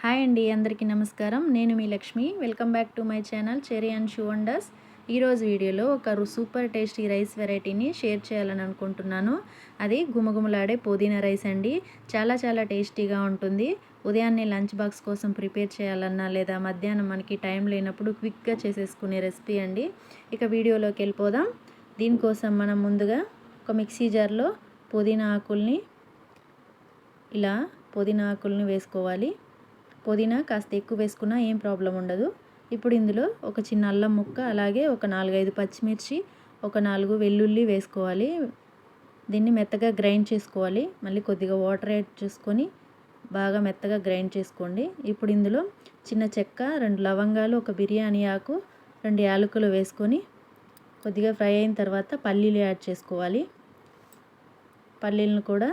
Hi అండి, అందరికీ నమస్కారం. నేను మీ Lakshmi. Welcome back to my channel Cherry and Shoe Wonders. ఈరోజు వీడియోలో ఒక సూపర్ టేస్టీ రైస్ వెరైటీని షేర్ చేయాలని అనుకుంటున్నాను. అది గుమగుమలాడే పుదీనా రైస్ అండి. చాలా టేస్టీగా ఉంటుంది. ఉదయాన్నే లంచ్ బాక్స్ కోసం ప్రిపేర్ చేయాలన్నా లేదా మధ్యాహ్నం మనకి టైం లేనప్పుడు క్విక్గా చేసేసుకునే రెసిపీ అండి. ఇక వీడియోలోకి వెళ్ళిపోదాం. దీనికోసం మనం ముందుగా ఒక మిక్సీ జార్లో పుదీనా ఆకుల్ని వేసుకోవాలి. పుదీనా కాస్త ఎక్కువ వేసుకున్నా ఏం ప్రాబ్లం ఉండదు. ఇప్పుడు ఇందులో ఒక చిన్న అల్లం ముక్క, అలాగే ఒక 4-5 పచ్చిమిర్చి, ఒక 4 వెల్లుల్లి వేసుకోవాలి. దీన్ని మెత్తగా గ్రైండ్ చేసుకోవాలి. మళ్ళీ కొద్దిగా వాటర్ యాడ్ చేసుకొని బాగా మెత్తగా గ్రైండ్ చేసుకోండి. ఇప్పుడు ఇందులో చిన్న చెక్క, 2 లవంగాలు, ఒక బిర్యానీ ఆకు, 2 యాలకులు వేసుకొని కొద్దిగా ఫ్రై అయిన తర్వాత పల్లీలు యాడ్ చేసుకోవాలి. పల్లీలను కూడా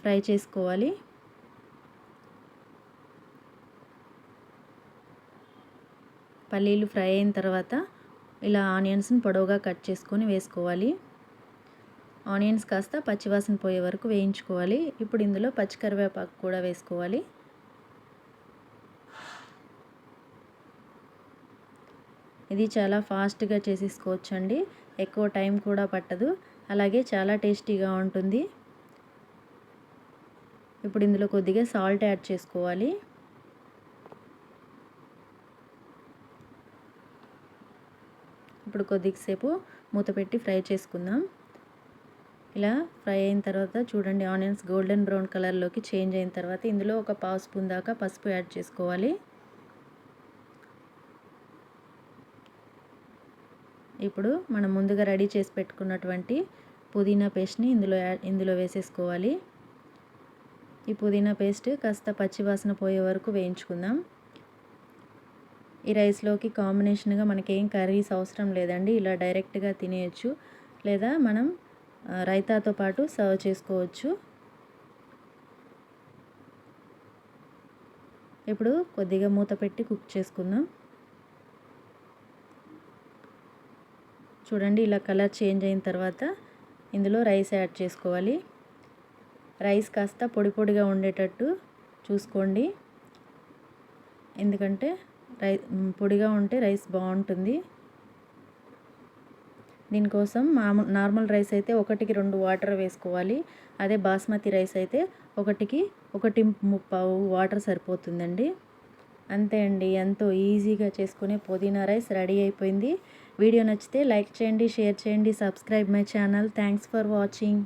ఫ్రై చేసుకోవాలి. పల్లీలు ఫ్రై అయిన తర్వాత ఇలా ఆనియన్స్ని పొడవుగా కట్ చేసుకొని వేసుకోవాలి. ఆనియన్స్ కాస్త పచ్చివాసన పోయే వరకు వేయించుకోవాలి. ఇప్పుడు ఇందులో పచ్చికరివేపాకు కూడా వేసుకోవాలి. ఇది చాలా ఫాస్ట్గా చేసేసుకోవచ్చు అండి. ఎక్కువ టైం కూడా పట్టదు. అలాగే చాలా టేస్టీగా ఉంటుంది. ఇప్పుడు ఇందులో కొద్దిగా సాల్ట్ యాడ్ చేసుకోవాలి. ఇప్పుడు కొద్దిసేపు మూత పెట్టి ఫ్రై చేసుకుందాం. ఇలా ఫ్రై అయిన తర్వాత చూడండి, ఆనియన్స్ గోల్డెన్ బ్రౌన్ కలర్లోకి చేంజ్ అయిన తర్వాత ఇందులో ఒక 1/2 స్పూన్ దాకా పసుపు యాడ్ చేసుకోవాలి. ఇప్పుడు మనం ముందుగా రెడీ చేసి పెట్టుకున్నటువంటి పుదీనా పేస్ట్ని ఇందులో వేసేసుకోవాలి. ఈ పుదీనా పేస్ట్ కాస్త పచ్చివాసన పోయే వరకు వేయించుకుందాం. ఈ రైస్లోకి కాంబినేషన్గా మనకేం కర్రీస్ అవసరం లేదండి. ఇలా డైరెక్ట్గా తినేయచ్చు, లేదా మనం రైతాతో పాటు సర్వ్ చేసుకోవచ్చు. ఇప్పుడు కొద్దిగా మూత పెట్టి కుక్ చేసుకుందాం. చూడండి, ఇలా కలర్ చేంజ్ అయిన తర్వాత ఇందులో రైస్ యాడ్ చేసుకోవాలి. రైస్ కాస్త పొడిగా ఉండేటట్టు చూసుకోండి, ఎందుకంటే పొడిగా ఉంటే రైస్ బాగుంటుంది. దీనికోసం నార్మల్ రైస్ అయితే 1కి 2 వాటర్ వేసుకోవాలి. అదే బాస్మతి రైస్ అయితే 1కి 1.25 వాటర్ సరిపోతుందండి. అంతే అండి, ఎంతో ఈజీగా చేసుకునే పుదీనా రైస్ రెడీ అయిపోయింది. వీడియో నచ్చితే లైక్ చేయండి, షేర్ చేయండి, subscribe my channel. Thanks for watching.